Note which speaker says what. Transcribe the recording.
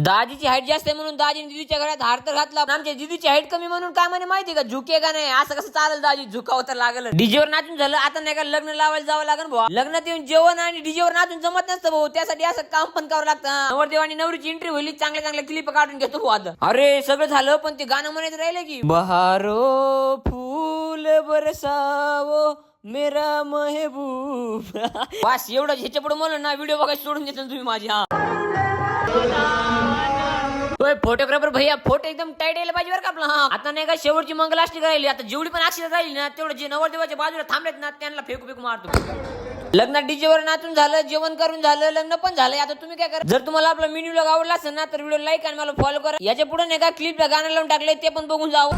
Speaker 1: दाजीची height जास्त आहे म्हणून दाजीने दीदीच्या घरात हार तर घातला. आमच्या दीदीची हाईट कमी म्हणून काय म्हणे माहिती का, झुके का नाही, असं कसं चालेल दाजी, झुकावं तर लागल. डीजेवर नाचून झालं, आता नाही का लग्न लावायला जावं लागेल भाऊ. लग्नात येऊन जेवण आणि डीजेवर नाचून जमत नसतं भाऊ, त्यासाठी असं काम पण करावं लागतं. नवरदेव आणि नवरीची एंट्री होईल, चांगल्या चांगल्या क्लिप काढून घेतो भाऊ आता. अरे सगळं झालं पण ते गाणं म्हणायचं राहिलं की, बहारो फूल बरसावो मेरा महबूब. बस एवढं, ह्याच्या पुढे म्हणून ना व्हिडिओ बघायला सोडून देतो तुम्ही माझी. हा फोटोग्राफर भैया, फोटो एकदम टाईट यायला पाहिजे बरं का आपला. हा आता नाही का शेवटची मंगलाष्टमी राहिली, आता जेवढी पण अक्षर राहिली ना तेवढं जे नवरदेवाच्या बाजूला थांबलेत ना त्यांना फेकू फेकू मारतो. लग्नात डीजेवर नाचून झालं, जेवण करून झालं, लग्न पण झालं. आता तुम्ही काय करा, जर तुम्हाला आपला मिनी व्लॉग आवडला असेल ना तर व्हिडिओ लाईक आणि मला फॉलो करा. याच्या पुढे नाही का क्लिपला गाणं लावून टाकलंय, ते पण बघून जाऊ.